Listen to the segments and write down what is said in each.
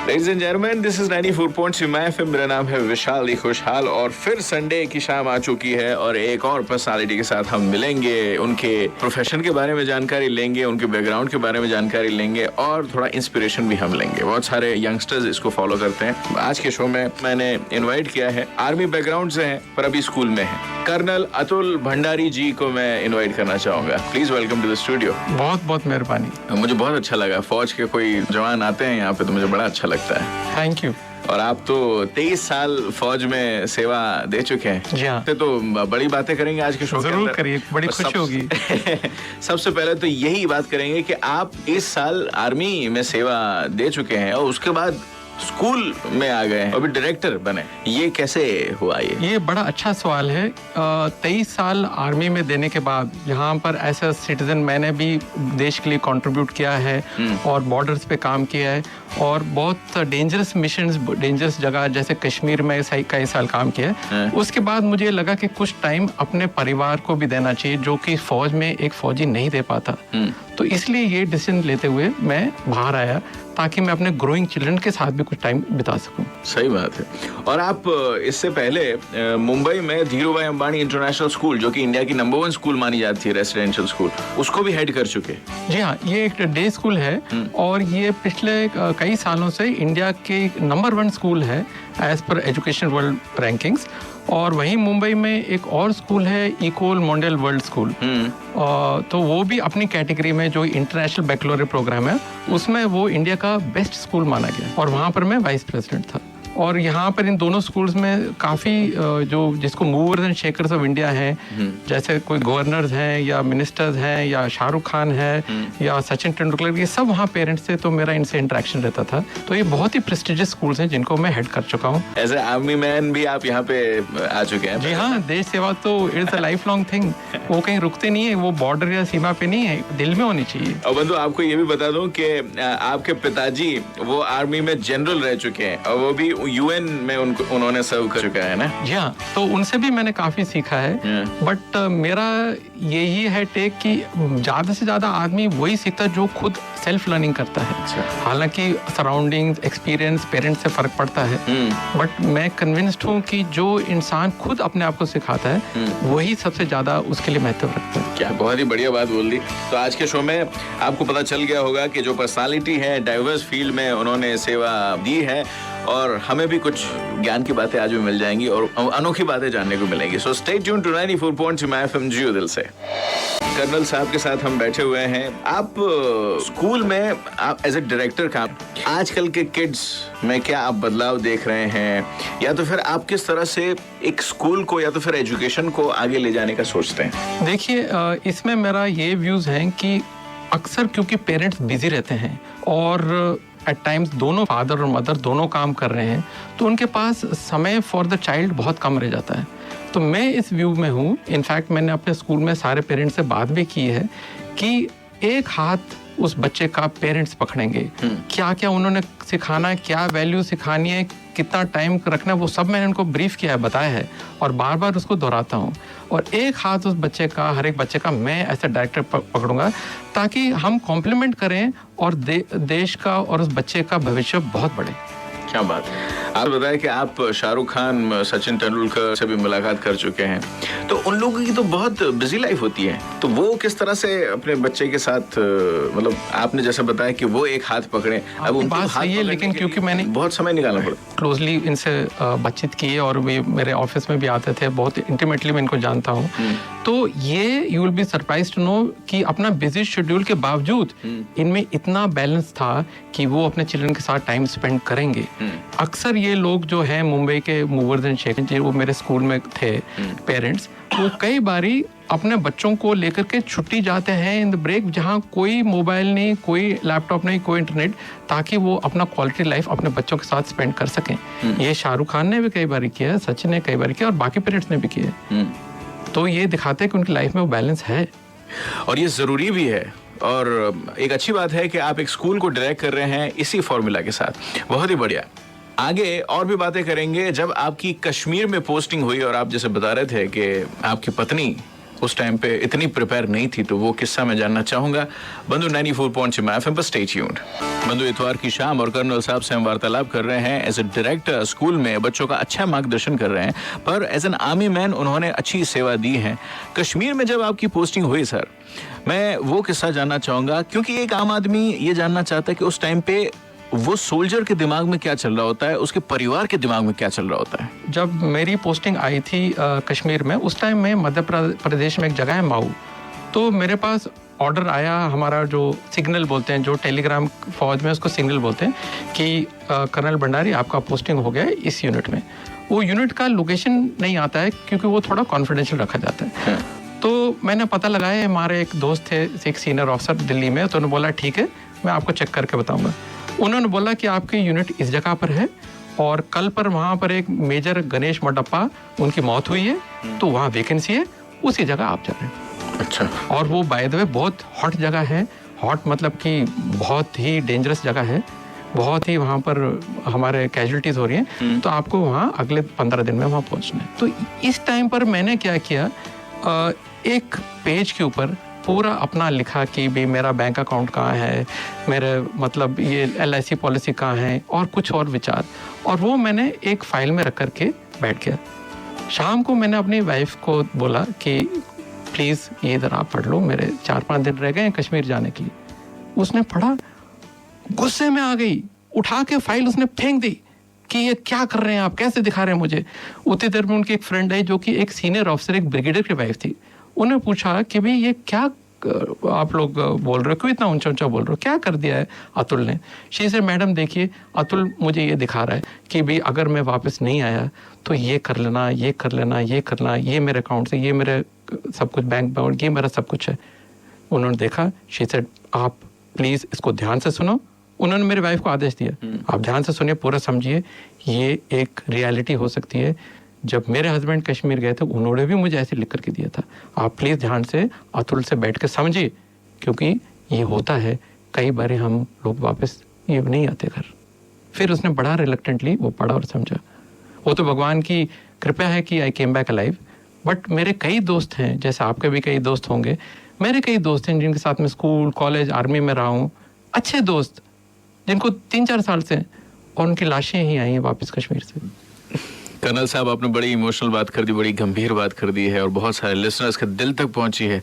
Ladies and gentlemen, this is 94.3 FM। मेरा नाम है विशाल खुशहाल और फिर संडे की शाम आ चुकी है और एक और पर्सनालिटी के साथ हम मिलेंगे, उनके प्रोफेशन के बारे में जानकारी लेंगे, उनके बैकग्राउंड के बारे में जानकारी लेंगे और थोड़ा इंस्पिरेशन भी हम लेंगे। बहुत सारे यंगस्टर्स इसको फॉलो करते हैं। आज के शो में मैंने इन्वाइट किया है, आर्मी बैकग्राउंड से हैं पर अभी स्कूल में हैं, कर्नल अतुल भंडारी जी को मैं इन्वाइट करना चाहूंगा। Please welcome to the studio. बहुत बहुत मेहरबानी। मुझे बहुत अच्छा लगा, फौज के कोई जवान आते हैं यहाँ पे तो मुझे बड़ा अच्छा लगता है। Thank you. और आप तो 23 साल फौज में सेवा दे चुके हैं। जी हाँ। तो बड़ी बातें करेंगे आज के शो के अंदर। जरूर करिए, बड़ी खुशी होगी। सबसे पहले तो यही बात करेंगे कि आप इस साल आर्मी में सेवा दे चुके हैं और उसके बाद स्कूल में आ गए हैं, अभी डायरेक्टर बने, ये कैसे हुआ? ये बड़ा अच्छा सवाल है। 23 साल आर्मी में देने के बाद यहाँ पर एज अ सिटीजन मैंने भी देश के लिए कंट्रीब्यूट किया है और बॉर्डर्स पे काम किया है और बहुत डेंजरस मिशंस, डेंजरस जगह जैसे कश्मीर में कई साल काम किया है। उसके बाद मुझे लगा कि कुछ टाइम अपने परिवार को भी देना चाहिए जो कि फौज में एक फौजी नहीं दे पाता। तो इसलिए ये डिसीजन लेते हुए मैं बाहर आया ताकि मैं अपने ग्रोइंग चिल्ड्रन के साथ भी कुछ टाइम बिता सकूं। सही बात है। और आप इससे पहले मुंबई में धीरूभाई अंबानी इंटरनेशनल स्कूल, जो कि इंडिया की नंबर 1 स्कूल मानी जाती है, रेसिडेंशियल स्कूल, उसको भी हेड कर चुके। जी हाँ, ये एक डे स्कूल है और ये पिछले कई सालों से इंडिया के नंबर 1 स्कूल है as per education world rankings. और वहीं मुंबई में एक और स्कूल है, इकोल मॉडल वर्ल्ड स्कूल। तो वो भी अपनी कैटेगरी में जो इंटरनेशनल बैकलॉरेट प्रोग्राम है उसमें वो इंडिया का बेस्ट स्कूल माना गया और वहाँ पर मैं वाइस प्रेसिडेंट था। और यहाँ पर इन दोनों स्कूल्स में काफ़ी जो जिसको movers and shakers of India हैं, जैसे कोई गवर्नर्स हैं या मिनिस्टर्स हैं या शाहरुख खान है या सचिन तेंदुलकर, ये सब वहाँ पेरेंट्स थे, तो मेरा इनसे इंटरेक्शन रहता था। तो ये बहुत ही प्रेस्टिजियस स्कूल्स हैं जिनको मैं हेड कर चुका हूँ। एज ए आर्मी मैन भी आप यहाँ पे आ चुके हैं? जी हाँ, देश सेवा तो it's a life long thing, वो कहीं रुकते नहीं है, वो बॉर्डर या सीमा पे नहीं है, दिल में होनी चाहिए। और बंधु, आपको ये भी बता दूं कि आपके पिताजी वो आर्मी में जनरल रह चुके हैं और वो भी यूएन में उन्होंने सर्व कर चुका है ना? जी हाँ, तो उनसे भी मैंने काफी सीखा है। बट मेरा यही है टेक कि ज्यादा से ज्यादा आदमी वही सीखता है जो खुद सेल्फ लर्निंग करता है। हालांकि सराउंडिंग्स, एक्सपीरियंस, पेरेंट्स से फर्क पड़ता है, बट मैं कन्विंस्ड हूँ कि जो इंसान खुद अपने आप को सिखाता है वही सबसे ज्यादा उसके लिए महत्व रखता है। क्या बहुत ही बढ़िया बात बोल दी। तो आज के शो में आपको पता चल गया होगा कि जो पर्सनालिटी है डाइवर्स फील्ड में उन्होंने सेवा दी है और हमें भी कुछ ज्ञान की बातें आज भी मिल जाएंगी और अनोखी बातें जानने को मिलेंगी। So stay tuned to 94.3 FM जियो दिल से। कर्नल साहब के साथ हम बैठे हुए हैं। आप स्कूल में आप एज ए डायरेक्टर काम, आजकल के किड्स में क्या आप बदलाव देख रहे हैं, या तो फिर आप किस तरह से एक स्कूल को या तो फिर एजुकेशन को आगे ले जाने का सोचते हैं? देखिए, इसमें मेरा ये व्यूज है कि अक्सर क्योंकि पेरेंट्स बिजी रहते हैं और एट टाइम्स दोनों फादर और मदर दोनों काम कर रहे हैं, तो उनके पास समय फॉर द चाइल्ड बहुत कम रह जाता है। तो मैं इस व्यू में हूँ, इनफैक्ट मैंने अपने स्कूल में सारे पेरेंट्स से बात भी की है कि एक हाथ उस बच्चे का पेरेंट्स पकड़ेंगे, क्या क्या उन्होंने सिखाना है, क्या वैल्यू सिखानी है, कितना टाइम रखना है, वो सब मैंने उनको ब्रीफ किया है, बताया है और बार बार उसको दोहराता हूँ। और एक हाथ उस बच्चे का, हर एक बच्चे का मैं ऐसा डायरेक्टर पकड़ूंगा ताकि हम कॉम्प्लीमेंट करें और देश का और उस बच्चे का भविष्य बहुत बढ़े। क्या बात है। आप बताएं कि आप शाहरुख खान, सचिन तेंदुलकर से भी मुलाकात कर चुके हैं, तो उन लोगों की तो बहुत बिजी लाइफ होती है, तो वो किस तरह से अपने बच्चे के साथ, मतलब आपने जैसे बताया कि वो एक हाथ पकड़े, अब उनको बात सही है, लेकिन क्योंकि मैंने बहुत समय निकालना पड़ा, क्लोजली इनसे बातचीत की है और वे मेरे ऑफिस में भी आते थे, बहुत इंटीमेटली मैं इनको जानता हूँ। तो ये you will be surprised to know कि अपना बिजी शेड्यूल के बावजूद इनमें इतना बैलेंस था कि वो अपने चिल्ड्रन के साथ टाइम स्पेंड करेंगे। अक्सर ये लोग जो हैं मुंबई के मूवर्स एंड शेकर्स, जो वो मेरे स्कूल में थे पेरेंट्स, वो कई बारी अपने बच्चों को लेकर के छुट्टी जाते हैं इन द ब्रेक, जहाँ कोई मोबाइल नहीं, कोई लैपटॉप नहीं, कोई इंटरनेट, ताकि वो अपना क्वालिटी लाइफ अपने बच्चों के साथ स्पेंड कर सकें। ये शाहरुख खान ने भी कई बार किया है, सचिन ने कई बार किया और बाकी पेरेंट्स ने भी किया है। तो ये दिखाते हैं कि उनकी लाइफ में वो बैलेंस है और ये जरूरी भी है। और एक अच्छी बात है कि आप एक स्कूल को डायरेक्ट कर रहे हैं इसी फॉर्मूला के साथ, बहुत ही बढ़िया। आगे और भी बातें करेंगे। जब आपकी कश्मीर में पोस्टिंग हुई और आप जैसे बता रहे थे कि आपकी पत्नी उस टाइम पे इतनी प्रिपेयर नहीं थी, तो वो किस्सा मैं जानना चाहूंगा। बंधु 94.5 एफएम पर स्टे ट्यून्ड। बंधु इतवार की शाम और कर्नल साहब से हम वार्तालाप कर रहे हैं। एज ए डायरेक्टर स्कूल में बच्चों का अच्छा मार्गदर्शन कर रहे हैं, पर एज एन आर्मी मैन उन्होंने अच्छी सेवा दी है। कश्मीर में जब आपकी पोस्टिंग हुई सर, मैं वो किस्सा जानना चाहूंगा, क्योंकि एक आम आदमी ये जानना चाहता है कि उस टाइम पे वो सोल्जर के दिमाग में क्या चल रहा होता है, उसके परिवार के दिमाग में क्या चल रहा होता है। जब मेरी पोस्टिंग आई थी कश्मीर में, उस टाइम में मध्य प्रदेश में एक जगह है माऊ, तो मेरे पास ऑर्डर आया, हमारा जो सिग्नल बोलते हैं, जो टेलीग्राम फौज में उसको सिग्नल बोलते हैं, कि कर्नल भंडारी आपका पोस्टिंग हो गया है इस यूनिट में। वो यूनिट का लोकेशन नहीं आता है क्योंकि वो थोड़ा कॉन्फिडेंशियल रखा जाता है। तो मैंने पता लगाया, हमारे एक दोस्त थे, एक सीनियर ऑफिसर दिल्ली में, तो उन्होंने बोला ठीक है मैं आपको चेक करके बताऊंगा। उन्होंने बोला कि आपकी यूनिट इस जगह पर है और कल पर वहाँ पर एक मेजर गणेश मडप्पा उनकी मौत हुई है, तो वहाँ वैकेंसी है, उसी जगह आप जा रहे हैं। अच्छा। और वो बाय द वे बहुत हॉट जगह है, हॉट मतलब कि बहुत ही डेंजरस जगह है, बहुत ही वहाँ पर हमारे कैजुअलिटीज हो रही हैं, तो आपको वहाँ अगले 15 दिन में वहाँ पहुँचना है। तो इस टाइम पर मैंने क्या किया, एक पेज के ऊपर पूरा अपना लिखा कि भाई मेरा बैंक अकाउंट कहाँ है, मेरे मतलब ये LIC पॉलिसी कहाँ है, और कुछ और विचार, और वो मैंने एक फाइल में रख करके बैठ गया। शाम को मैंने अपनी वाइफ को बोला कि प्लीज़ ये इधर आप पढ़ लो, मेरे 4-5 दिन रह गए हैं कश्मीर जाने के लिए। उसने पढ़ा, गुस्से में आ गई, उठा के फाइल उसने फेंक दी कि ये क्या कर रहे हैं आप, कैसे दिखा रहे हैं मुझे। उतनी देर में उनकी एक फ्रेंड है जो कि एक सीनियर ऑफिसर, एक ब्रिगेडियर की वाइफ थी, उन्हें पूछा कि भाई ये क्या आप लोग बोल रहे हो, क्यों इतना ऊंचा ऊंचा बोल रहे हो, क्या कर दिया है अतुल ने। शी से मैडम देखिए, अतुल मुझे ये दिखा रहा है कि भाई अगर मैं वापस नहीं आया तो ये कर लेना, ये कर लेना, ये करना, ये मेरे अकाउंट से, ये मेरे सब कुछ बैंक अकाउंट, ये मेरा सब कुछ है। उन्होंने देखा, शी सेड आप प्लीज़ इसको ध्यान से सुनो। उन्होंने मेरी वाइफ को आदेश दिया, आप ध्यान से सुनिए, पूरा समझिए, ये एक रियलिटी हो सकती है। जब मेरे हस्बैंड कश्मीर गए थे, उन्होंने भी मुझे ऐसे लिख करके दिया था, आप प्लीज़ ध्यान से अतुल से बैठ के समझिए, क्योंकि ये होता है कई बार हम लोग वापस ये नहीं आते घर। फिर उसने बड़ा रिलक्टेंटली वो पढ़ा और समझा। वो तो भगवान की कृपा है कि आई केम बैक अलाइव। बट मेरे कई दोस्त हैं, जैसे आपके भी कई दोस्त होंगे, मेरे कई दोस्त हैं जिनके साथ में स्कूल, कॉलेज, आर्मी में रहा हूँ, अच्छे दोस्त जिनको 3-4 साल से, और उनकी लाशें ही आई हैं वापस कश्मीर से। कर्नल साहब, आपने बड़ी इमोशनल बात कर दी, बड़ी गंभीर बात कर दी है, और बहुत सारे लिसनर्स के दिल तक पहुंची है।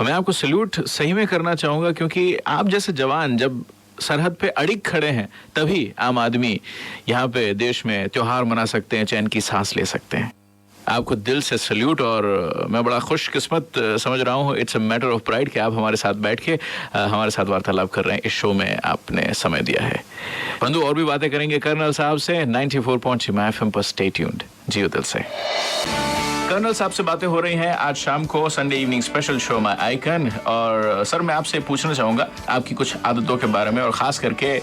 मैं आपको सैल्यूट सही में करना चाहूँगा, क्योंकि आप जैसे जवान जब सरहद पे अड़िग खड़े हैं, तभी आम आदमी यहाँ पे देश में त्योहार मना सकते हैं, चैन की सांस ले सकते हैं। आपको दिल से सल्यूट, और मैं बड़ा खुशकिस्मत समझ रहा हूँ, it's a matter of pride कि आप हमारे साथ बैठ के हमारे साथ वार्तालाप कर रहे हैं, इस शो में आपने समय दिया है। बंधु, और भी बातें करेंगे कर्नल साहब से। 94.5 FM पर स्टे ट्यून्ड, जियो दिल से। कर्नल साहब से बातें हो रही हैं आज शाम को संडे इवनिंग स्पेशल शो में आइकन। और सर, मैं आपसे पूछना चाहूँगा आपकी कुछ आदतों के बारे में, और ख़ास करके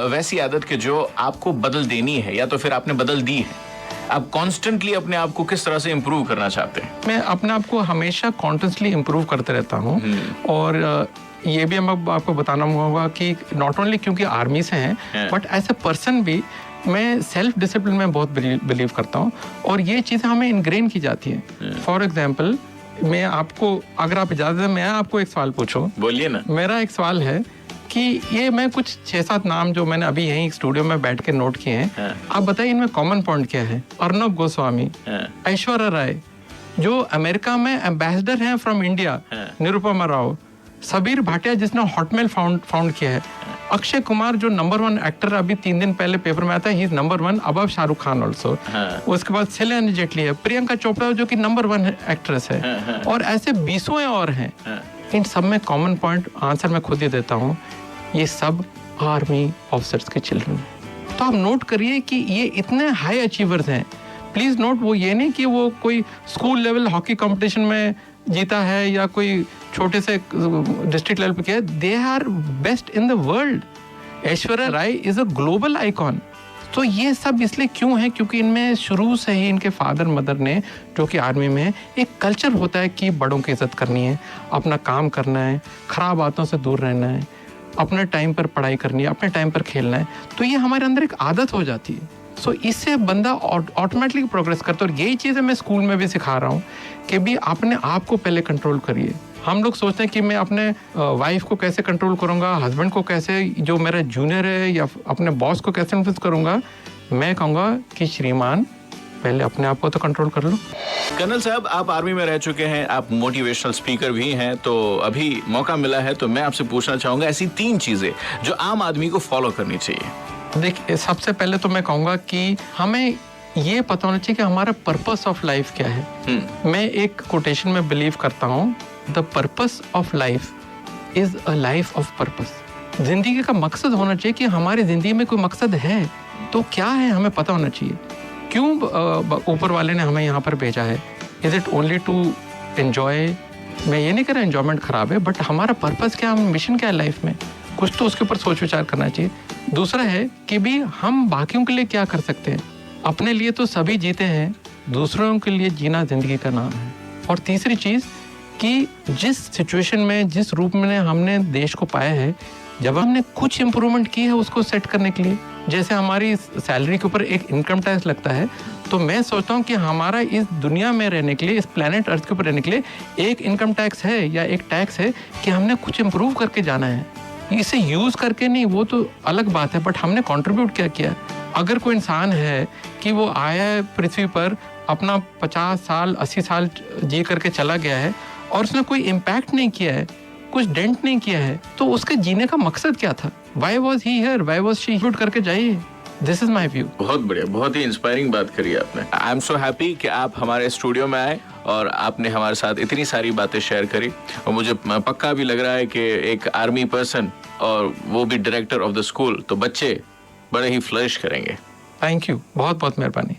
वैसी आदत के जो आपको बदल देनी है या तो फिर आपने बदल दी है। आप कॉन्स्टेंटली अपने आप को किस तरह से इम्प्रूव करना चाहते हैं? मैं अपने आप को हमेशा कॉन्स्टेंटली इम्प्रूव करते रहता हूँ, और ये भी हम आपको बताना होगा कि नॉट ओनली क्योंकि आर्मी से हैं, बट एज ए पर्सन भी मैं सेल्फ डिसिप्लिन में बहुत बिलीव करता हूँ, और ये चीज़ें हमें इनग्रेन की जाती हैं। फॉर एग्जाम्पल, मैं आपको, अगर आप इजाज़त दें, मैं आपको एक सवाल पूछूं। बोलिए ना। मेरा एक सवाल है कि ये मैं कुछ 6-7 नाम जो मैंने अभी यहीं स्टूडियो में बैठ के नोट किए हैं, आप बताइए इनमें कॉमन पॉइंट क्या है? अर्नब गोस्वामी, ऐश्वर्या राय जो अमेरिका में एम्बेसडर हैं फ्रॉम इंडिया, निरुपमा राव, सबीर भाटिया जिसने हॉटमेल फाउंड किया है, अक्षय कुमार जो नंबर 1 एक्टर, अभी 3 दिन पहले पेपर में आता है, he is number 1 above Shahrukh Khan also. उसके बाद सेलेना जेटली है, प्रियंका चोपड़ा जो कि नंबर 1 एक्ट्रेस है, और ऐसे 20 और हैं। इन सब में कॉमन पॉइंट आंसर मैं खुद ही देता हूँ, ये सब आर्मी ऑफिसर्स के चिल्ड्रन। तो आप नोट करिए कि ये इतने हाई अचीवर्स हैं। प्लीज नोट, वो ये नहीं कि वो कोई स्कूल लेवल हॉकी कंपटीशन में जीता है या कोई छोटे से डिस्ट्रिक्ट लेवल पे किया, they are best in the world. Aishwarya Rai is a global icon. तो ये सब इसलिए क्यों है? क्योंकि इनमें शुरू से ही इनके फादर मदर ने, जो कि आर्मी में है, एक कल्चर होता है कि बड़ों की इज्जत करनी है, अपना काम करना है, खराब बातों से दूर रहना है, अपने टाइम पर पढ़ाई करनी है, अपने टाइम पर खेलना है। तो ये हमारे अंदर एक आदत हो जाती है। सो इससे बंदा ऑटोमेटिकली प्रोग्रेस करता है। और यही चीज़ें मैं स्कूल में भी सिखा रहा हूँ कि भी अपने आप को पहले कंट्रोल करिए। हम लोग सोचते हैं कि मैं अपने वाइफ को कैसे कंट्रोल करूंगा, हस्बैंड को कैसे, जो मेरा जूनियर है या अपने बॉस को कैसे इन्फ्लुएंस करूंगा। मैं कहूँगा कि श्रीमान पहले अपने आप को तो कंट्रोल कर लो। कर्नल साहब, आप आर्मी में रह चुके हैं, आप मोटिवेशनल स्पीकर भी हैं, तो अभी मौका मिला है तो मैं आपसे पूछना चाहूंगा ऐसी 3 चीजें जो आम आदमी को फॉलो करनी चाहिए। देखिए, सबसे पहले तो मैं कहूँगा कि हमें ये पता होना चाहिए कि हमारा पर्पस ऑफ लाइफ क्या है। मैं एक कोटेशन में बिलीव करता हूँ, the purpose of life is a life of purpose. जिंदगी का मकसद होना चाहिए कि हमारी जिंदगी में कोई मकसद है तो क्या है, हमें पता होना चाहिए। क्यों ऊपर वाले ने हमें यहाँ पर भेजा है? Is it only to enjoy? मैं ये नहीं कह रहा एंजॉयमेंट खराब है, बट हमारा पर्पस क्या, हम मिशन क्या है लाइफ में, कुछ तो उसके ऊपर सोच विचार करना चाहिए। दूसरा है कि भी हम बाकियों के लिए क्या कर सकते हैं। अपने लिए तो सभी जीते हैं, दूसरों के लिए जीना जिंदगी का नाम है। और तीसरी चीज़ कि जिस सिचुएशन में, जिस रूप में हमने देश को पाया है, जब हमने कुछ इम्प्रूवमेंट की है उसको सेट करने के लिए, जैसे हमारी सैलरी के ऊपर एक इनकम टैक्स लगता है, तो मैं सोचता हूँ कि हमारा इस दुनिया में रहने के लिए, इस प्लेनेट अर्थ के ऊपर रहने के लिए एक इनकम टैक्स है या एक टैक्स है कि हमने कुछ इम्प्रूव करके जाना है। इसे यूज़ करके नहीं, वो तो अलग बात है, बट हमने कंट्रीब्यूट क्या किया। अगर कोई इंसान है कि वो आया है पृथ्वी पर, अपना 50 साल 80 साल जी करके चला गया है और उसने कोई इम्पैक्ट नहीं किया है, कुछ डेंट नहीं किया है, तो उसके जीने का मकसद क्या था? Why was he here? Why was she here? करके जाइए। This is my view। बहुत बढ़िया, बहुत ही इंस्पायरिंग बात करी आपने। आई एम सो हैप्पी कि आप हमारे स्टूडियो में आए और आपने हमारे साथ इतनी सारी बातें शेयर करी, और मुझे पक्का भी लग रहा है कि एक आर्मी पर्सन और वो भी डायरेक्टर ऑफ द स्कूल, तो बच्चे बड़े ही फ्लरिश करेंगे। थैंक यू, बहुत बहुत मेहरबानी।